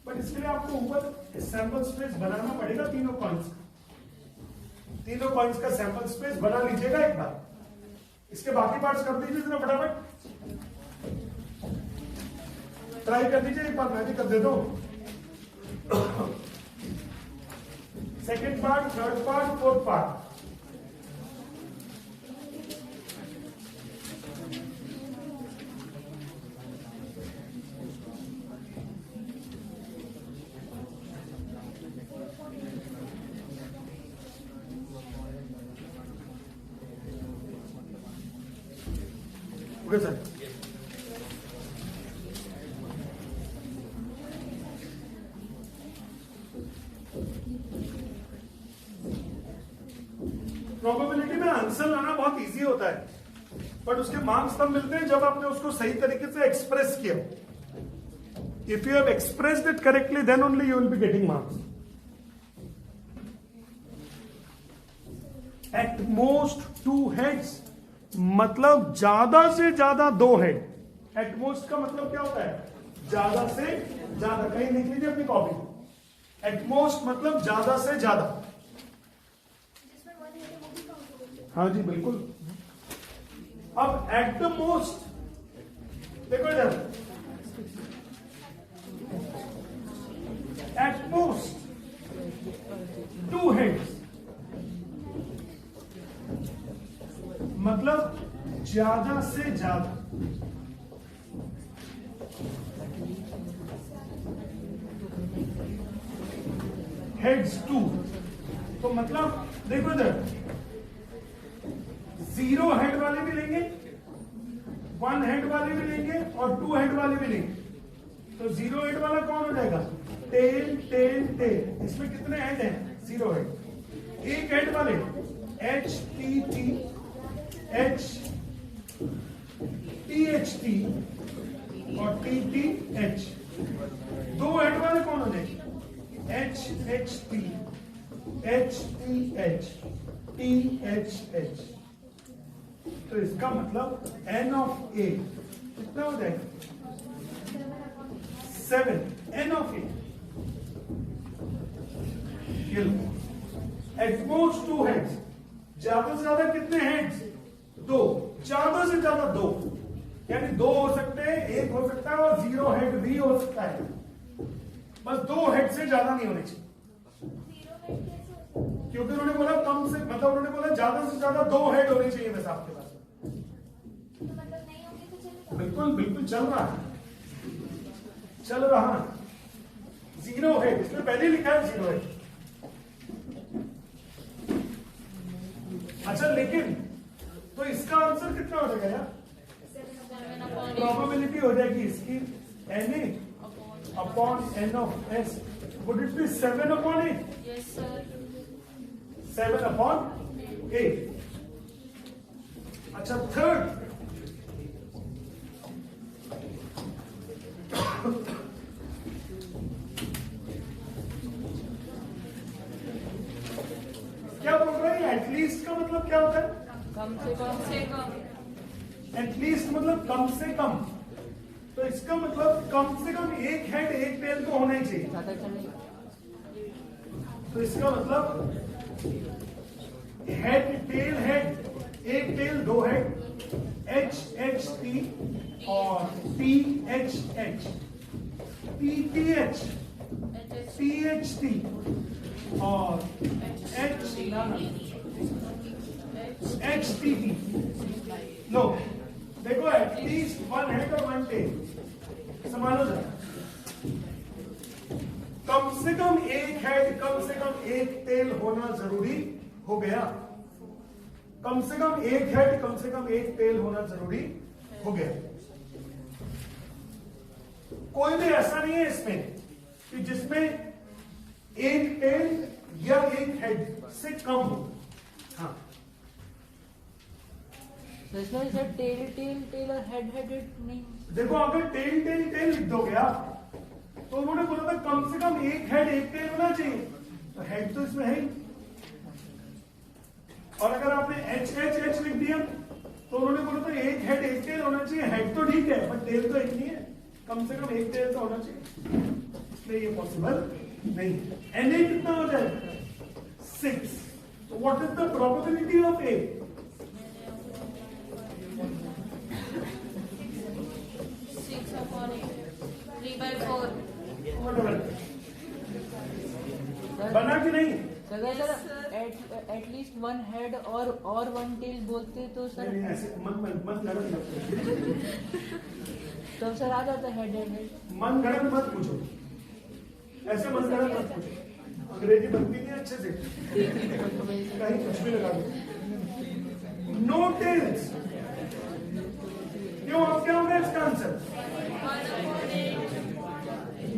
But इसके लिए आपको ऊपर सैंपल स्पेस बनाना पड़ेगा तीनों कॉइन्स का। तीनों कॉइन्स का सैंपल स्पेस बना लीजिएगा एक बार। इसके बाकी पार्ट्स कर दीजिए जरा फटाफट, ट्राई कर दीजिए एक बार, मैं भी कर देता हूं। Second part, third part, fourth part. Okay sir. Probability में आंसर लाना बहुत इजी होता है, बट उसके मार्क्स तब मिलते हैं जब आपने उसको सही तरीके से एक्सप्रेस किया। If you have expressed it correctly then only you will be getting marks. At most 2 heads मतलब ज्यादा से ज्यादा 2 हेड। एटमोस्ट का मतलब क्या होता है? ज्यादा से ज्यादा। कहीं लिख लीजिए अपनी कॉपी। एटमोस्ट मतलब ज्यादा से ज्यादा। हाँ जी बिल्कुल। अब एट द मोस्ट देखो इधर, एट मोस्ट 2 हेड्स मतलब ज्यादा से ज्यादा। हेड्स 2। तो मतलब देखो इधर 0 हेड वाले भी लेंगे, 1 हेड वाले भी लेंगे और 2 हेड वाले भी लेंगे। तो 0 हेड वाला कौन हो जाएगा? Tail tail tail. इसमें कितने हेड हैं? 0 हेड। एक हेड वाले H T T H T H T और टी टी एच। 2 हेड वाले कौन हो जाएंगे? H H T H T H T H H. तो इसका मतलब n ऑफ a कितना हो जाएगा? 7 n of a। At most 2 heads. ज्यादा से ज्यादा कितने हेड्स? 2। ज्यादा से ज्यादा 2, यानी 2 हो सकते हैं, 1 हो सकता है और 0 हेड भी हो सकता है। बस 2 हेड से ज्यादा नहीं होने चाहिए, क्योंकि उन्होंने बोला कम से, मतलब उन्होंने बोला ज्यादा से ज्यादा 2 हेड होने चाहिए बस आपके पास। बिल्कुल बिल्कुल चल रहा है, चल रहा है। 0 हेड, इसमें पहले लिखा है 0 हेड। अच्छा, लेकिन तो इसका आंसर कितना हो जाएगा यार? प्रोबेबिलिटी हो जाएगी इसकी Na upon n of s। Would it be 7 upon a? Yes, sir. 7 upon a। अच्छा, थर्ड क्या बोल रहे हैं? एटलीस्ट का मतलब क्या होता है? कम से कम। एटलीस्ट मतलब कम से कम। तो इसका मतलब कम से कम एक हेड एक टेल तो होना ही चाहिए। ज्यादा चलेगा। तो इसका मतलब हेड टेल हेड, एक tail 2 head, H H T और T H H, T T H, T H T और एच टी टी। लो देखो, एटलीस्ट 1 हेड और 1 टेल। संभालो जरा। कम से कम एक हेड, कम से कम एक टेल होना जरूरी हो गया। कम से कम एक हेड, कम से कम एक टेल होना जरूरी हो गया। कोई भी ऐसा नहीं है इसमें कि जिसमें एक टेल या एक हेड से कम हो। हाँ, तो इसमें सर टेल टेल टेल और हेड हेड नहीं। देखो अगर टेल टेल टेल लिख दोगे आप, तो उन्होंने बोला था कम से कम एक हेड एक टेल होना चाहिए, तो हेड तो इसमें है ही। और अगर आपने एच एच एच लिख दिया तो उन्होंने बोला था एक हेड एक टेल होना चाहिए। हेड तो ठीक है पर टेल तो एक नहीं है, कम से कम एक टेल तो होना चाहिए, इसलिए ये पॉसिबल नहीं है। एन ए कितना हो जाएगा? 6। तो what is the probability of A? 6 upon 8, 3/4। बना कि नहीं? सर एटलीस्ट 1 हेड और 1 टेल बोलते तो सर, नहीं, ऐसे मत गणन तो सर आ जाता हेड हेड। मन गणन मत पूछो, ऐसे मन गणन मत पूछो। अंग्रेजी बनती नहीं अच्छे से, कहीं कुछ भी लगा दो। No tails. क्यों? अब क्या होगा इसका आंसर?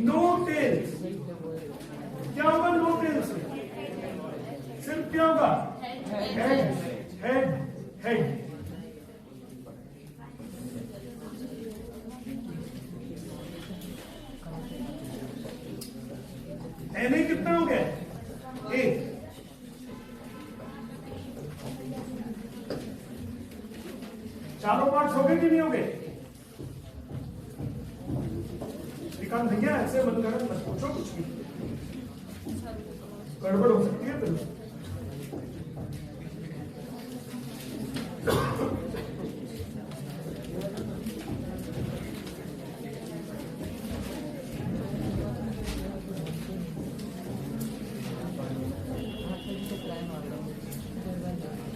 No tales. क्या होगा नो टेल्स में? सिर्फ क्या होगा? Head head head. N A कितना हो गया? 1। चारों पार्ट्स हो गए कि नहीं हो गए? निकाल भैया, ऐसे मन कर मत पूछो कुछ भी, गड़बड़ हो सकती है फिर।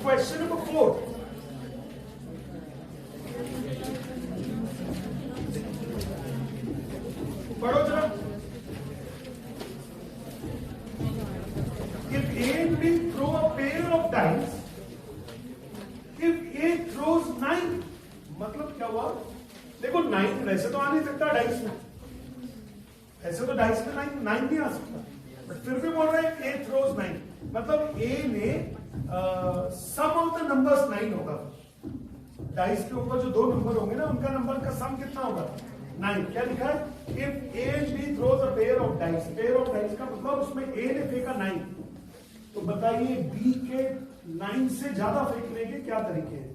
Question number 4. पढ़ो जरा। Of dice if A throws 9, मतलब क्या हुआ? देखो 9 वैसे तो आ नहीं सकता डाइस में, ऐसे तो डाइस में 9 नहीं आ सकता, बट फिर भी बोल रहे हैं ए थ्रोज 9, मतलब ए ने सम ऑफ द नंबर्स 9 होगा। डाइस के ऊपर जो दो नंबर होंगे ना, उनका नंबर का सम कितना होगा? 9। क्या लिखा है? If A and B throws a pair of dice, pair of dice का मतलब उसमें ए ने फेंका 9, तो बताइए बी के 9 से ज्यादा फेंकने के क्या तरीके हैं?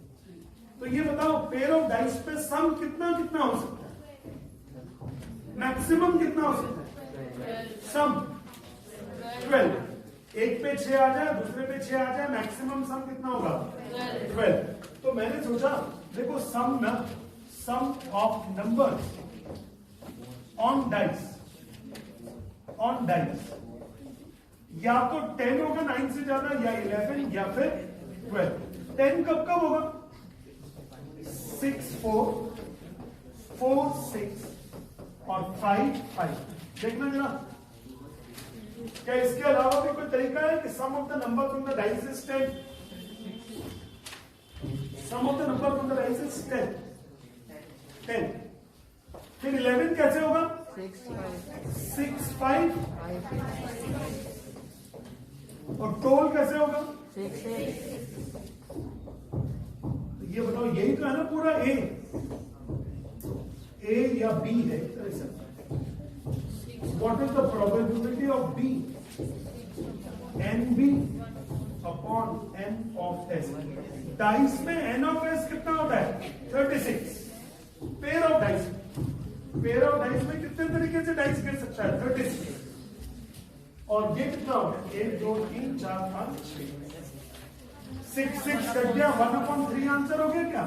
तो ये बताओ पेयर ऑफ डाइस पे सम कितना कितना हो सकता है, मैक्सिमम कितना हो सकता है? सम 12, एक पे 6 आ जाए, दूसरे पे 6 आ जाए, मैक्सिमम सम कितना होगा? 12। तो मैंने सोचा देखो सम ना, sum of numbers on dice, on dice या तो 10 होगा 9 से ज्यादा, या 11 या फिर 12। 10 कब कब होगा? 6 4 4 6 और 5 5। देखना जरा, क्या इसके अलावा भी कोई तरीका है कि sum of the number from the dice is 10? Sum of the number from the dice is 10। फिर 11 कैसे होगा? 6 5 और 12 कैसे होगा? 6 ये बताओ, यही तो है ना पूरा ए या बी है। What is the probability of B? NB upon N of S. Dice में N of S कितना होता है? 36। Pair of dice, pair of dice में कितने तरीके से डाइस गिर सकता है? 36। और ये कितना होगा? 1 2 3 4 5 6 6 कट गया, 1/3 आंसर हो गया क्या?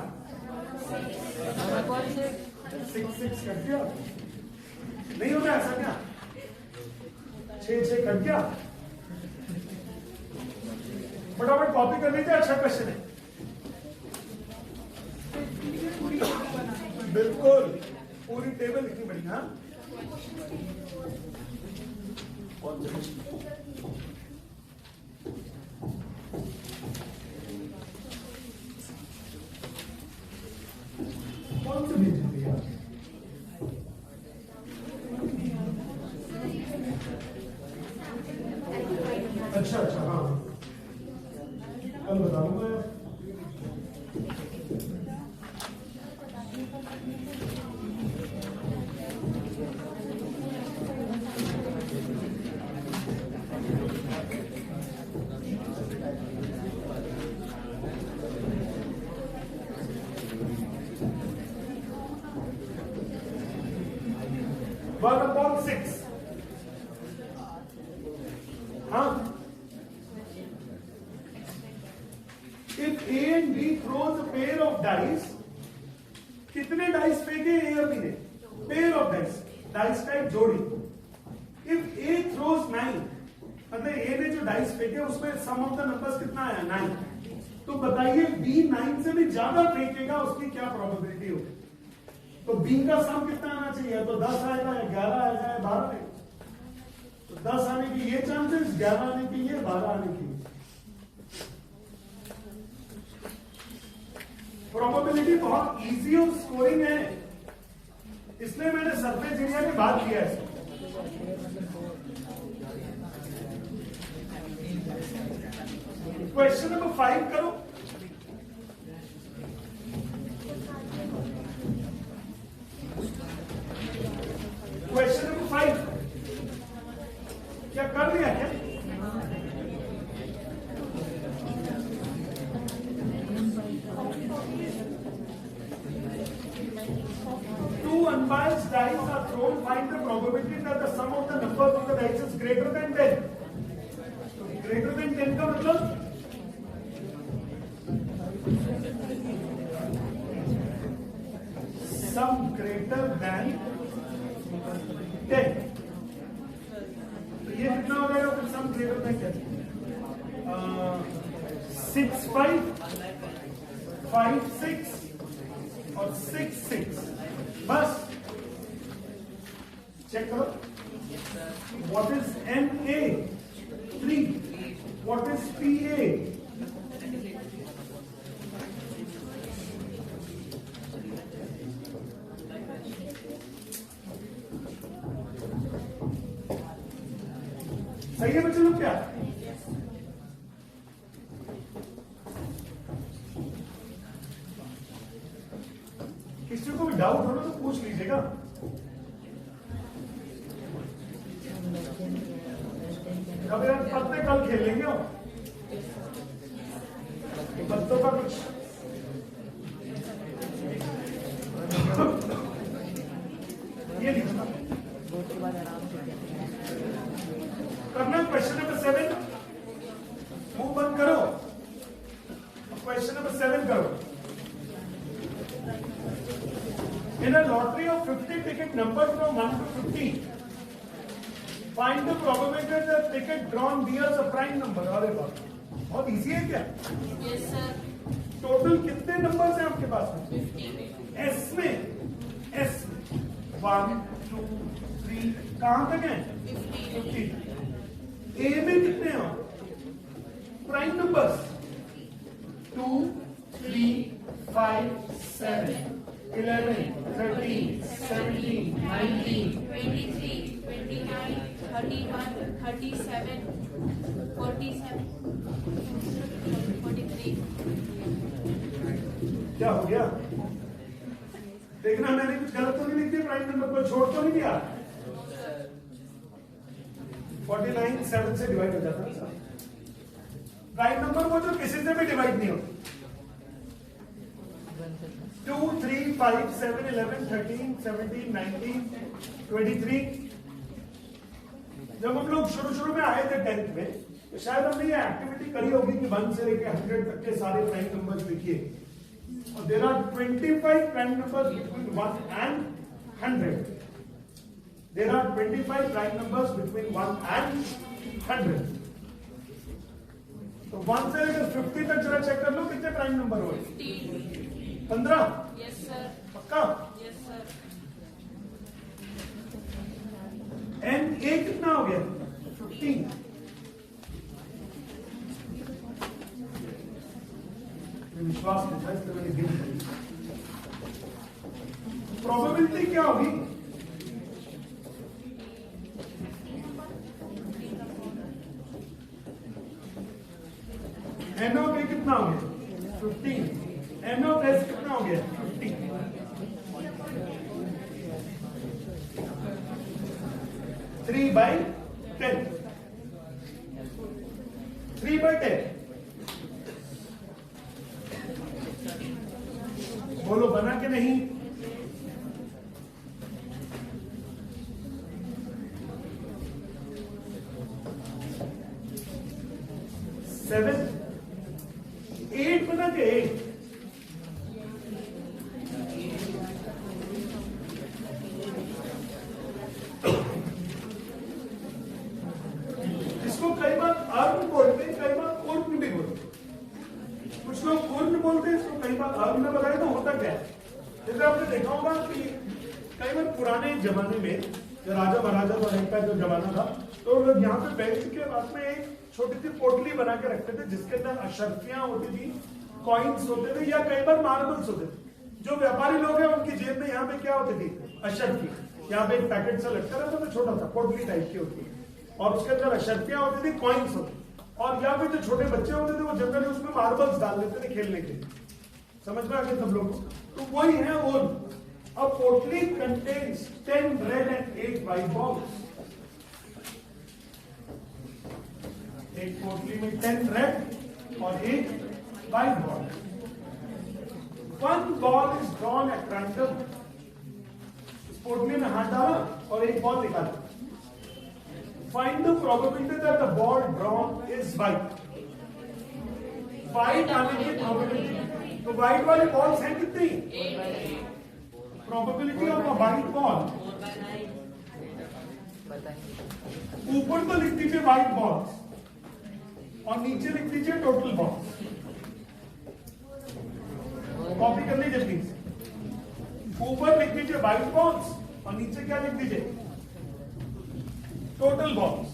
6 6 कट गया, नहीं होता ऐसा क्या? 6 6 कट गया। फटाफट कॉपी कर लीजिए, अच्छा क्वेश्चन है। बिल्कुल पूरी टेबल लिखनी पड़ेगी। हाँ, कौन से भेज दिया? अच्छा अच्छा, हाँ कल बता दूंगा। One upon 6. हाँ, if A and B throws a pair of dice, कितने डाइस फेंके A और B ने? पेयर ऑफ डाइस, डाइस का एक जोड़ी। इफ A throws 9, मतलब A ने जो डाइस फेंके उसमें सम ऑफ द नंबर्स कितना आया? 9। तो बताइए B 9 से भी ज्यादा फेंकेगा, उसकी क्या प्रोबेबिलिटी होगी? तो B का सम कितना आना चाहिए? तो 10 आएगा, या 11 आएगा, या 12 आएगा। तो 10 आने की ये चांसेस, 11 आने की ये, 12 आने की। प्रोबेबिलिटी बहुत इजी ऑफ स्कोरिंग है, इसलिए मैंने सरफेस एरिया में बात किया है। क्वेश्चन नंबर 5 करो। क्वेश्चन नंबर 5 क्या कर लिया क्या? Two unbiased dice are thrown. Find the probability that the sum of the numbers of the dice is greater than 10. Greater than 10 का मतलब sum greater than 10. तो ये कितना हो जाएगा फिर? सम ग्रेटर देन 10। 6 5 5 6 और 6 6। बस चेक करो। What is NA? 3। What is PA? सही है बच्चे लोग क्या? किसी को भी डाउट हो ना तो पूछ लीजिएगा। अब यार पत्ते कल खेल लेंगे हम। पत्तों का कुछ ये लिखना करना। क्वेश्चन नंबर 7 मुंह बंद करो। क्वेश्चन नंबर 7 करो। In a lottery of 50 ticket numbers from 1 to 50, find the probability that the ticket drawn bears a prime number. अरे बाप, बहुत इजी है क्या? Yes sir. टोटल कितने नंबर्स हैं आपके पास में? 50। एस में 1 2 3 कहां तक है? 50। ए में कितने हैं? Prime numbers 2 3 5 7 11 13 17 19 23, 29, 31, 37, 47, 43. क्या हो गया? देखना मैंने कुछ गलत तो नहीं लिख दिया, प्राइम नंबर को छोड़ तो नहीं दिया। 49 7 से डिवाइड हो जाता है। प्राइम नंबर वो जो किसी से भी डिवाइड नहीं होता। 2 3 5 7 11 13 17 19 23। जब हम लोग शुरू में आए थे 10th में, तो शायद हमने ये एक्टिविटी करी होगी कि 1 से लेकर 100 तक के सारे प्राइम नंबर्स लिखिए। और there are 25 prime numbers between 1 and 100। There are 25 prime numbers between 1 and 100। तो 1 से लेकर 50 तक जरा चेक कर लो कितने प्राइम नंबर हुए। 15। Yes, sir. पक्का? Yes, sir. एन ए कितना हो गया? 15। विश्वास नहीं था इसलिए मैंने गिन करी। प्रोबेबिलिटी क्या होगी? एन ऑफ ए कितना हो गया? 15। एन ऑफ एस कितना हो गया? 50। 3/10। 3/10। बोलो बना कि नहीं? सेवन 8 बना के 8। इसको कई बार अर्न बोलते हैं, कई बार उर्न भी बोलते हैं। कुछ लोग उर्न बोलते हैं, इसको कई बार अर्न में बताए। तो होता क्या है, जैसे आपने देखा होगा कि कई बार पुराने जमाने में जो राजा महाराजा वाले का जो जमाना था, तो लोग यहाँ पे बैठ के बाद में एक छोटी सी पोटली बना के रखते थे जिसके अंदर अशर्फियां होती थी, कॉइन्स होते थे, या कई बार मार्बल्स होते थे। जो व्यापारी लोग हैं उनकी जेब में यहाँ पे क्या होती थी? अशर्फी। यहाँ पे एक पैकेट सा लटका रहता था, छोटा सा पोटली टाइप की होती है, और उसके अंदर अशर्फियां होती थी, कॉइन्स होती। और यहाँ पे जो छोटे बच्चे होते थे वो जनरली उसमें मार्बल्स डाल देते थे खेलने के लिए। समझ में आ गया सब लोग? तो वही है वो। A pottery contains 10 red and 8 white balls. एक पोटली में 10 रेड और 8 white ball. One ball is drawn at random. इस पोटली में हाथ डाला और एक बॉल निकाला। Find the probability that the ball drawn is white. White आने की probability। तो white वाले बॉल्स हैं कितनी? Probability of a white ball, ऊपर तो लिख दीजिए white balls और नीचे लिख दीजिए total balls। कॉपी कर लीजिए प्लीज। ऊपर लिख दीजिए white balls और नीचे क्या लिख दीजिए? total balls।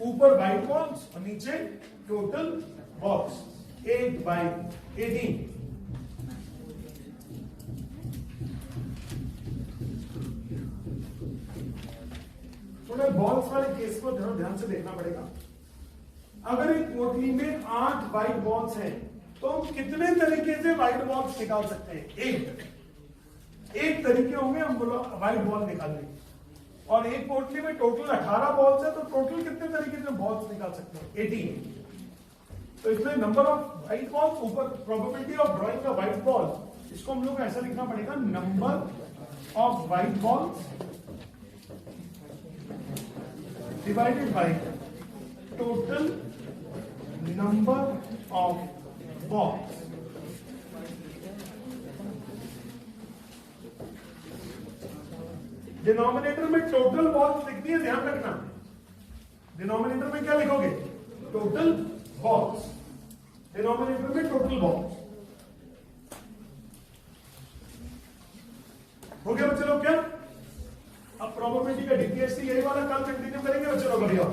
ऊपर white balls और नीचे total balls। 8/18। उन्हें बॉल्स वाले केस को जरा ध्यान से देखना पड़ेगा। अगर एक पोटली में 8 व्हाइट बॉल्स हैं तो हम कितने तरीके से व्हाइट बॉल्स निकाल सकते हैं? एक तरीके होंगे हम व्हाइट बॉल निकालने के। और एक पोटली में टोटल 18 बॉल्स है तो टोटल कितने तरीके से बॉल्स निकाल सकते हैं? 18। तो इसमें नंबर ऑफ व्हाइट बॉल्स ऊपर probability of drawing a white ball, इसको हम लोग ऐसा लिखना पड़ेगा, number of white balls divided by total number of balls. Denominator में टोटल बॉल्स लिखनी है, ध्यान रखना। डिनोमिनेटर में क्या लिखोगे? Total balls. डिनोमिनेटर में टोटल बॉल्स। हो गया बच्चे लोग? क्या अब प्रोबेबिलिटी का डीपीएससी यही वाला कल कंटिन्यू करेंगे बच्चे लोग? बढ़िया।